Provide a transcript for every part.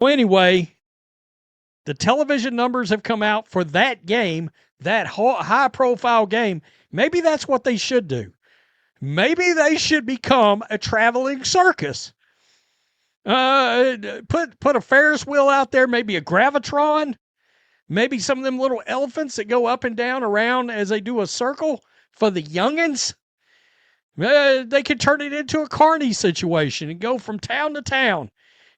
Well, anyway, the television numbers have come out for that game, that high-profile game. Maybe that's what they should do. Maybe they should become a traveling circus. Put a Ferris wheel out there, maybe a Gravitron, maybe some of them little elephants that go up and down around as they do a circle for the youngins. They could turn it into a carny situation and go from town to town.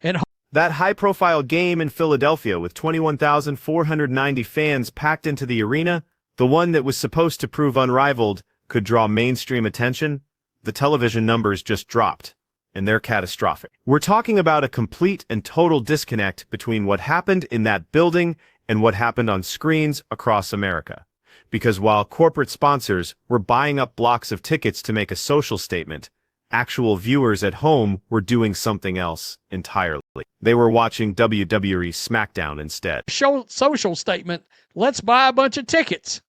And that high-profile game in Philadelphia with 21,490 fans packed into the arena, the one that was supposed to prove unrivaled, could draw mainstream attention, the television numbers just dropped, and they're catastrophic. We're talking about a complete and total disconnect between what happened in that building and what happened on screens across America. Because while corporate sponsors were buying up blocks of tickets to make a social statement, actual viewers at home were doing something else entirely. They were watching WWE SmackDown instead. Social statement, let's buy a bunch of tickets.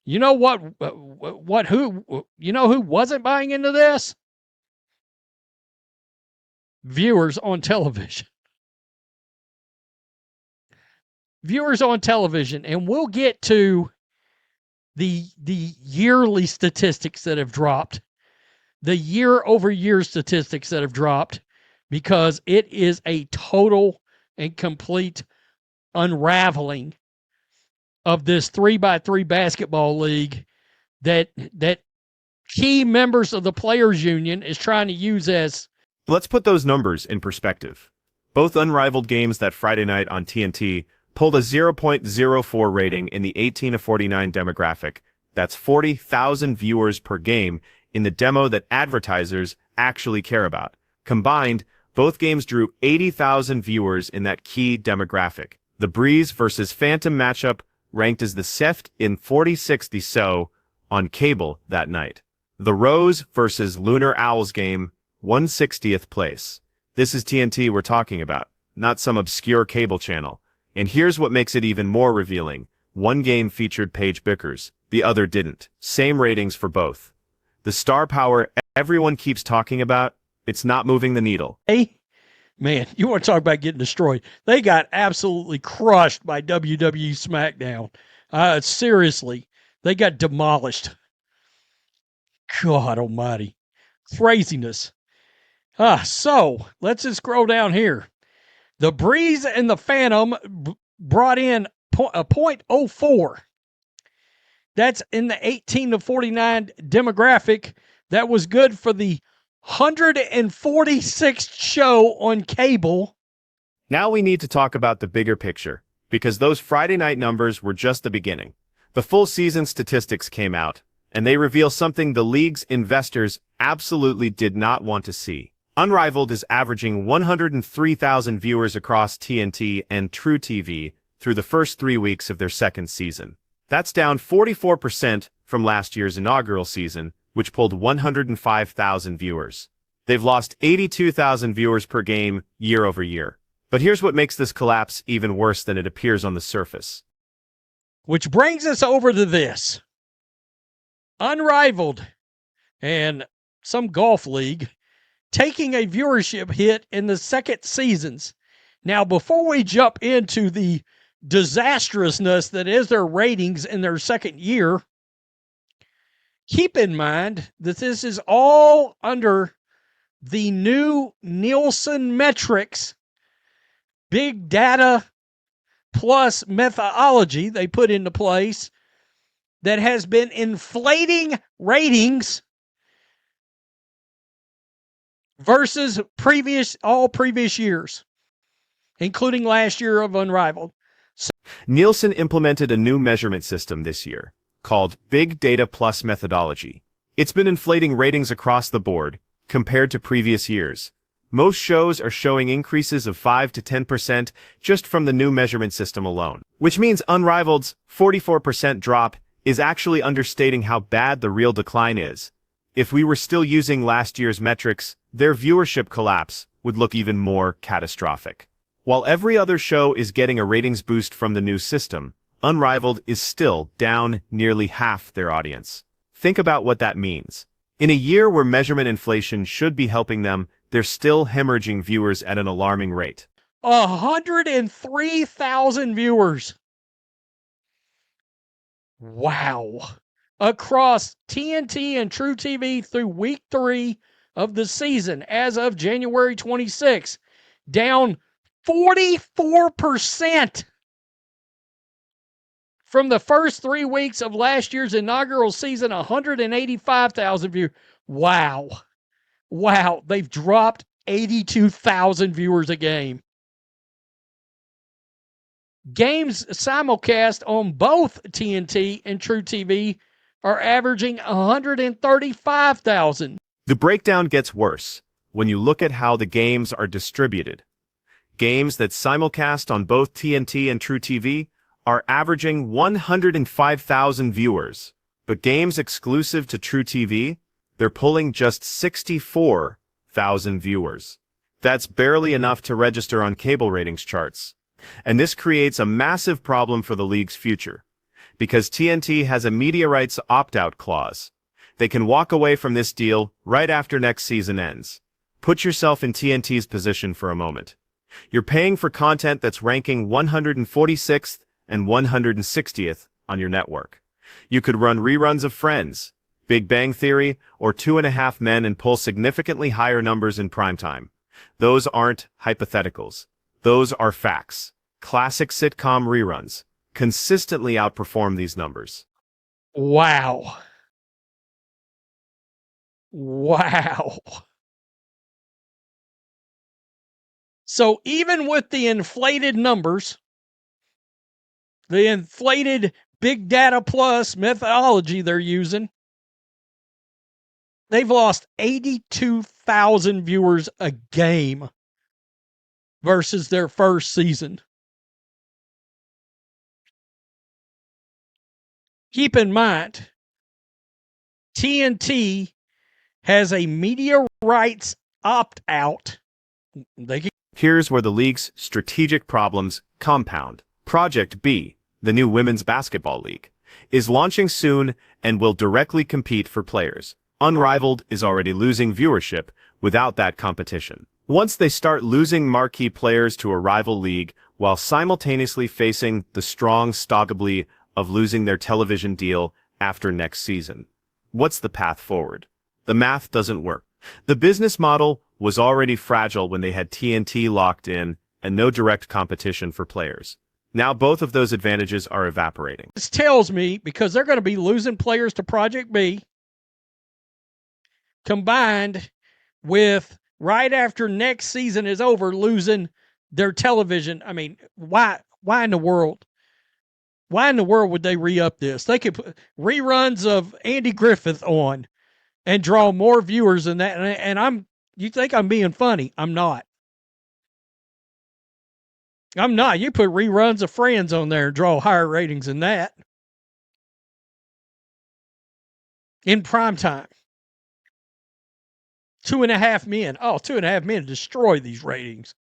You know who wasn't buying into this? Viewers on television. Viewers on television, and we'll get to the yearly statistics that have dropped, the year-over-year statistics that have dropped, because it is a total and complete unraveling of this 3x3 basketball league that key members of the Players Union is trying to use as... Let's put those numbers in perspective. Both unrivaled games that Friday night on TNT pulled a 0.04 rating in the 18 to 49 demographic. That's 40,000 viewers per game in the demo that advertisers actually care about. Combined, both games drew 80,000 viewers in that key demographic. The Breeze versus Phantom matchup ranked as the 7th in 4060 so on cable that night. The Rose versus Lunar Owls game, 160th place. This is TNT we're talking about, not some obscure cable channel. And here's what makes it even more revealing. One game featured Paige Bickers, the other didn't. Same ratings for both. The star power everyone keeps talking about, it's not moving the needle. Hey, man, you want to talk about getting destroyed. They got absolutely crushed by WWE SmackDown. Seriously, they got demolished. God almighty. Craziness. So, let's just scroll down here. The Breeze and the Phantom brought in a .04. That's in the 18 to 49 demographic. That was good for the 146th show on cable. Now we need to talk about the bigger picture, because those Friday night numbers were just the beginning. The full season statistics came out, and they reveal something the league's investors absolutely did not want to see. Unrivaled is averaging 103,000 viewers across TNT and True TV through the first 3 weeks of their second season. That's down 44% from last year's inaugural season, which pulled 105,000 viewers. They've lost 82,000 viewers per game year over year. But here's what makes this collapse even worse than it appears on the surface. Which brings us over to this. Unrivaled and some golf league taking a viewership hit in the second seasons. Now, before we jump into the disastrousness that is their ratings in their second year, keep in mind that this is all under the new Nielsen metrics, big data plus methodology they put into place that has been inflating ratings versus all previous years, including last year of Unrivaled. Nielsen implemented a new measurement system this year, called Big Data Plus Methodology. It's been inflating ratings across the board, compared to previous years. Most shows are showing increases of 5 to 10% just from the new measurement system alone, which means Unrivaled's 44% drop is actually understating how bad the real decline is. If we were still using last year's metrics, their viewership collapse would look even more catastrophic. While every other show is getting a ratings boost from the new system, Unrivaled is still down nearly half their audience. Think about what that means. In a year where measurement inflation should be helping them, they're still hemorrhaging viewers at an alarming rate. 103,000 viewers. Wow. Across TNT and True TV through week 3 of the season as of January 26, down 44% from the first 3 weeks of last year's inaugural season, 185,000 viewers. Wow. Wow. They've dropped 82,000 viewers a game. Games simulcast on both TNT and True TV are averaging 135,000. The breakdown gets worse when you look at how the games are distributed. Games that simulcast on both TNT and True TV are averaging 105,000 viewers, but games exclusive to True TV, they're pulling just 64,000 viewers. That's barely enough to register on cable ratings charts. And this creates a massive problem for the league's future, because TNT has a media rights opt-out clause. They can walk away from this deal right after next season ends. Put yourself in TNT's position for a moment. You're paying for content that's ranking 146th and 160th on your network. You could run reruns of Friends, Big Bang Theory, or 2.5 Men and pull significantly higher numbers in primetime. Those aren't hypotheticals. Those are facts. Classic sitcom reruns consistently outperform these numbers. Wow. Wow. So even with the inflated numbers, the inflated big data plus methodology they're using, they've lost 82,000 viewers a game versus their first season. Keep in mind, TNT has a media rights opt-out. Here's where the league's strategic problems compound. Project B, the new women's basketball league, is launching soon and will directly compete for players. Unrivaled is already losing viewership without that competition. Once they start losing marquee players to a rival league while simultaneously facing the strong stogably of losing their television deal after next season, what's the path forward? The math doesn't work. The business model was already fragile when they had TNT locked in and no direct competition for players. Now both of those advantages are evaporating. This tells me, because they're going to be losing players to Project B, combined with right after next season is over, losing their television. I mean, why in the world? Why in the world would they re-up this? They could put reruns of Andy Griffith on and draw more viewers than that. And you think I'm being funny? I'm not. I'm not. You put reruns of Friends on there and draw higher ratings than that. In prime time. 2.5 Men. Oh, 2.5 Men destroy these ratings.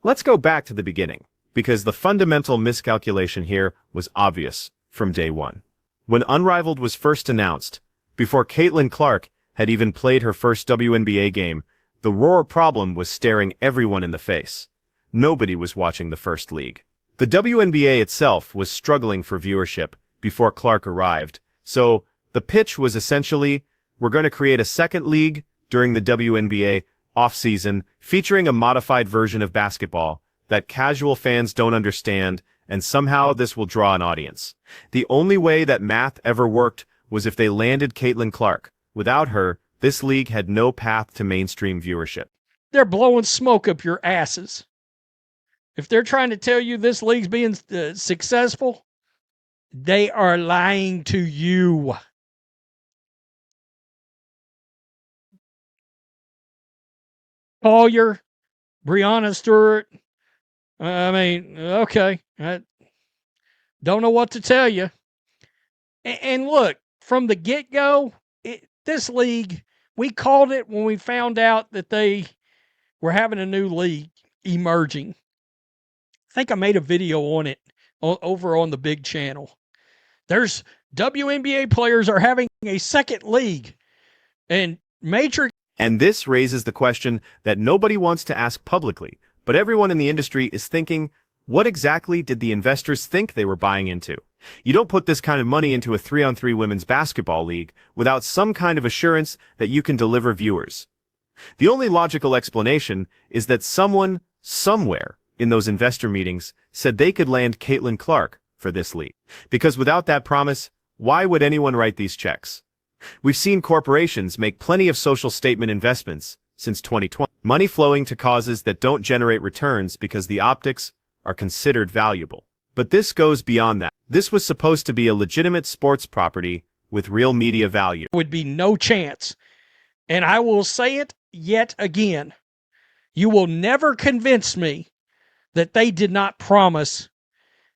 Let's go back to the beginning, because the fundamental miscalculation here was obvious from day one. When Unrivaled was first announced, before Caitlin Clark had even played her first WNBA game, the Roar problem was staring everyone in the face. Nobody was watching the first league. The WNBA itself was struggling for viewership before Clark arrived, so the pitch was essentially, we're going to create a second league during the WNBA offseason, featuring a modified version of basketball that casual fans don't understand, and somehow this will draw an audience. The only way that math ever worked was if they landed Caitlin Clark. Without her, this league had no path to mainstream viewership. They're blowing smoke up your asses. If they're trying to tell you this league's being successful, they are lying to you. Collier, Breanna, Stewart. I mean, okay. I don't know what to tell you. And look, from the get-go, this league, we called it when we found out that they were having a new league emerging. I think I made a video on it over on the big channel. There's WNBA players are having a second league. And Matrix. And this raises the question that nobody wants to ask publicly, But everyone in the industry is thinking, what exactly did the investors think they were buying into? You don't put this kind of money into a 3-on-3 women's basketball league without some kind of assurance that you can deliver viewers. The only logical explanation is that someone, somewhere, in those investor meetings, said they could land Caitlin Clark for this league. Because without that promise, why would anyone write these checks? We've seen corporations make plenty of social statement investments since 2020. Money flowing to causes that don't generate returns because the optics are considered valuable. But this goes beyond that. This was supposed to be a legitimate sports property with real media value. Would be no chance. And I will say it yet again. You will never convince me that they did not promise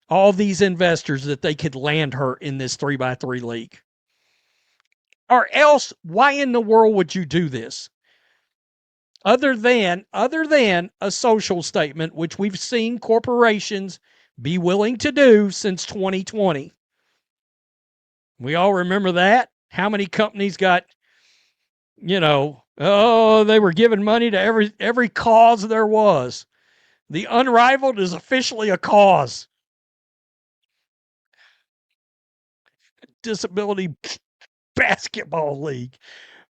all these investors that they could land her in this 3x3 league. Or else, why in the world would you do this? Other than a social statement, which we've seen corporations be willing to do since 2020. We all remember that. How many companies got, they were giving money to every cause there was. The Unrivaled is officially a cause. Disability Basketball League.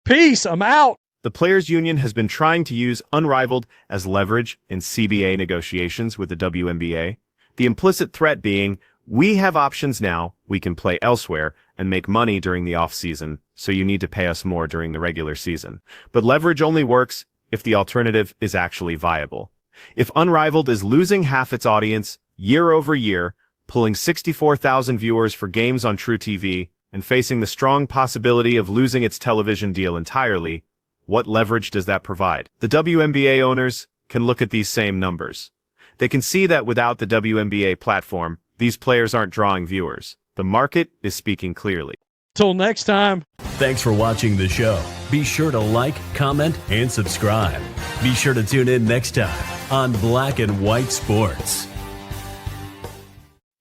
Peace, I'm out. The Players Union has been trying to use Unrivaled as leverage in CBA negotiations with the WNBA. The implicit threat being, we have options now, we can play elsewhere and make money during the offseason, so you need to pay us more during the regular season. But leverage only works if the alternative is actually viable. If Unrivaled is losing half its audience year over year, pulling 64,000 viewers for games on True TV, and facing the strong possibility of losing its television deal entirely, what leverage does that provide? The WNBA owners can look at these same numbers. They can see that without the WNBA platform, these players aren't drawing viewers. The market is speaking clearly. Till next time. Thanks for watching the show. Be sure to like, comment, and subscribe. Be sure to tune in next time on Black and White Sports.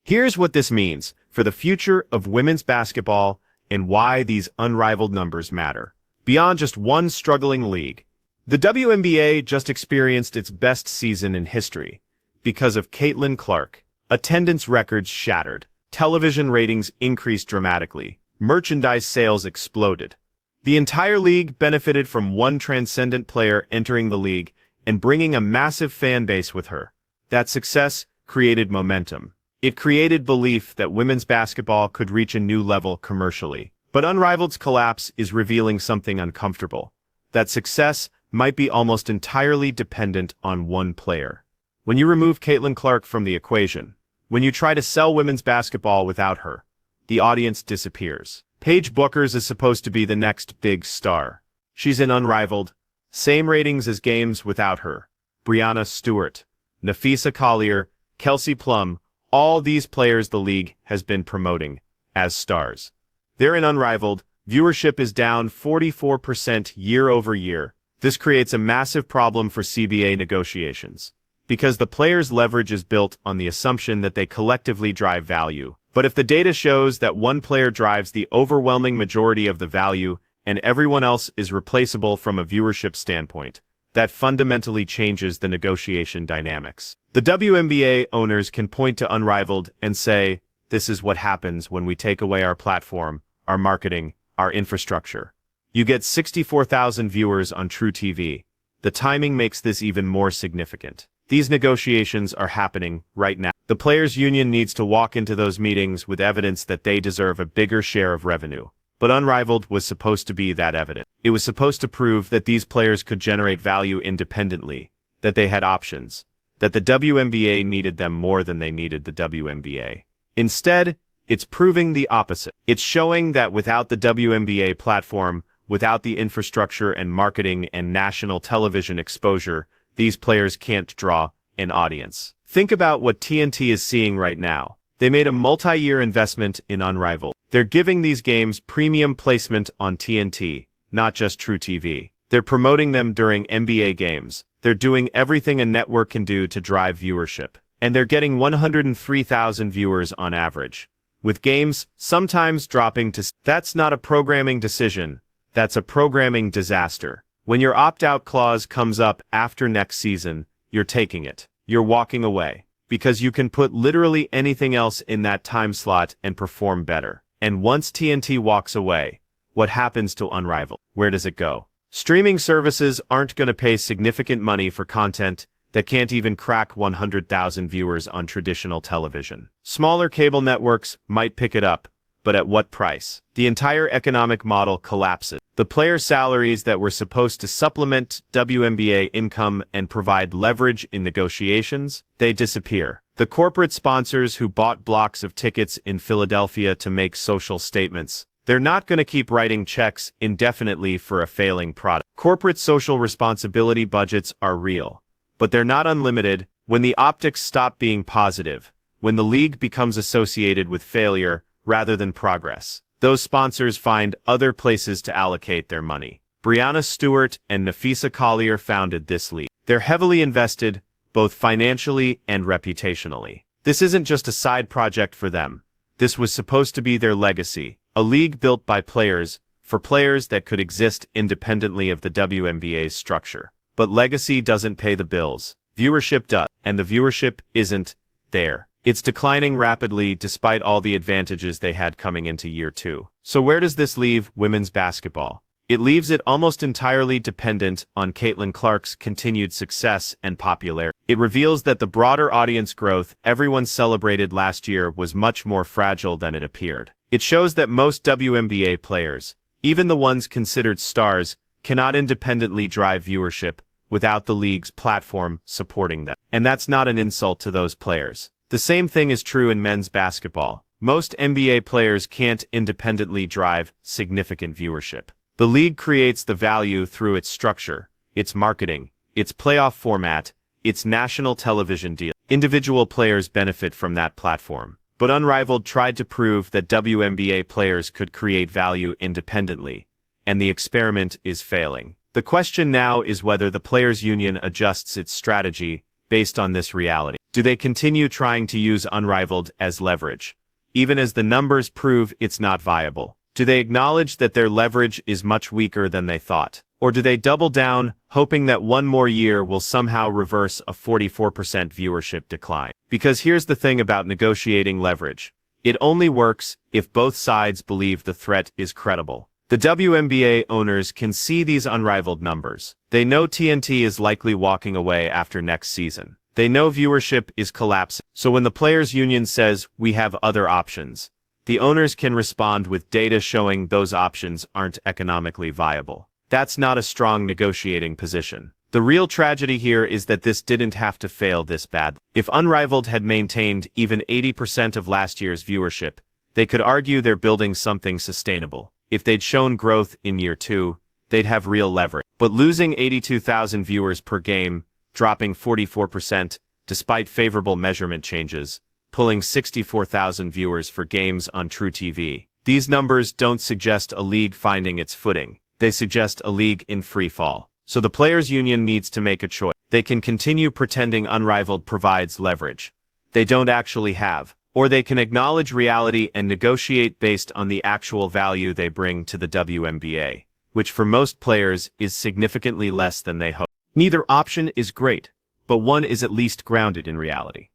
Here's what this means for the future of women's basketball and why these unrivaled numbers matter. Beyond just one struggling league, the WNBA just experienced its best season in history because of Caitlin Clark. Attendance records shattered. Television ratings increased dramatically. Merchandise sales exploded. The entire league benefited from one transcendent player entering the league and bringing a massive fan base with her. That success created momentum. It created belief that women's basketball could reach a new level commercially. But Unrivaled's collapse is revealing something uncomfortable. That success might be almost entirely dependent on one player. When you remove Caitlin Clark from the equation, when you try to sell women's basketball without her, the audience disappears. Paige Bueckers is supposed to be the next big star. She's in Unrivaled. Same ratings as games without her. Breanna, Stewart, Napheesa, Collier, Kelsey Plum, all these players the league has been promoting as stars. They're in Unrivaled. Viewership is down 44% year over year. This creates a massive problem for CBA negotiations, because the players' leverage is built on the assumption that they collectively drive value. But if the data shows that one player drives the overwhelming majority of the value and everyone else is replaceable from a viewership standpoint, that fundamentally changes the negotiation dynamics. The WNBA owners can point to Unrivaled and say, this is what happens when we take away our platform, our marketing, our infrastructure. You get 64,000 viewers on True TV. The timing makes this even more significant. These negotiations are happening right now. The Players Union needs to walk into those meetings with evidence that they deserve a bigger share of revenue. But Unrivaled was supposed to be that evidence. It was supposed to prove that these players could generate value independently, that they had options, that the WNBA needed them more than they needed the WNBA. Instead, it's proving the opposite. It's showing that without the WNBA platform, without the infrastructure and marketing and national television exposure, these players can't draw an audience. Think about what TNT is seeing right now. They made a multi-year investment in Unrivaled. They're giving these games premium placement on TNT, not just True TV. They're promoting them during NBA games. They're doing everything a network can do to drive viewership. And they're getting 103,000 viewers on average, with games sometimes dropping to... That's not a programming decision. That's a programming disaster. When your opt-out clause comes up after next season, you're taking it. You're walking away. Because you can put literally anything else in that time slot and perform better. And once TNT walks away, what happens to Unrivaled? Where does it go? Streaming services aren't going to pay significant money for content that can't even crack 100,000 viewers on traditional television. Smaller cable networks might pick it up, but at what price? The entire economic model collapses. The player salaries that were supposed to supplement WNBA income and provide leverage in negotiations, they disappear. The corporate sponsors who bought blocks of tickets in Philadelphia to make social statements, they're not going to keep writing checks indefinitely for a failing product. Corporate social responsibility budgets are real, but they're not unlimited. When the optics stop being positive, when the league becomes associated with failure rather than progress, those sponsors find other places to allocate their money. Breanna, Stewart, and Napheesa Collier founded this league. They're heavily invested, both financially and reputationally. This isn't just a side project for them. This was supposed to be their legacy, a league built by players, for players that could exist independently of the WNBA's structure. But legacy doesn't pay the bills. Viewership does, and the viewership isn't there. It's declining rapidly despite all the advantages they had coming into year 2. So where does this leave women's basketball? It leaves it almost entirely dependent on Caitlin Clark's continued success and popularity. It reveals that the broader audience growth everyone celebrated last year was much more fragile than it appeared. It shows that most WNBA players, even the ones considered stars, cannot independently drive viewership without the league's platform supporting them. And that's not an insult to those players. The same thing is true in men's basketball. Most NBA players can't independently drive significant viewership. The league creates the value through its structure, its marketing, its playoff format, its national television deal. Individual players benefit from that platform. But Unrivaled tried to prove that WNBA players could create value independently, and the experiment is failing. The question now is whether the Players' Union adjusts its strategy based on this reality. Do they continue trying to use Unrivaled as leverage, even as the numbers prove it's not viable? Do they acknowledge that their leverage is much weaker than they thought? Or do they double down, hoping that one more year will somehow reverse a 44% viewership decline? Because here's the thing about negotiating leverage. It only works if both sides believe the threat is credible. The WNBA owners can see these Unrivaled numbers. They know TNT is likely walking away after next season. They know viewership is collapsing. So when the Players' Union says, we have other options, the owners can respond with data showing those options aren't economically viable. That's not a strong negotiating position. The real tragedy here is that this didn't have to fail this badly. If Unrivaled had maintained even 80% of last year's viewership, they could argue they're building something sustainable. If they'd shown growth in year 2, they'd have real leverage. But losing 82,000 viewers per game, dropping 44% despite favorable measurement changes, pulling 64,000 viewers for games on True TV. These numbers don't suggest a league finding its footing. They suggest a league in free fall. So the Players' Union needs to make a choice. They can continue pretending Unrivaled provides leverage they don't actually have, or they can acknowledge reality and negotiate based on the actual value they bring to the WNBA, which for most players is significantly less than they hope. Neither option is great, but one is at least grounded in reality.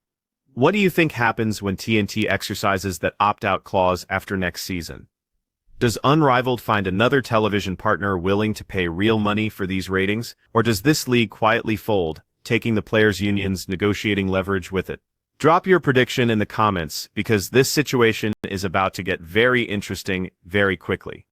What do you think happens when TNT exercises that opt-out clause after next season? Does Unrivaled find another television partner willing to pay real money for these ratings, or does this league quietly fold, taking the Players' Union's negotiating leverage with it? Drop your prediction in the comments, because this situation is about to get very interesting very quickly.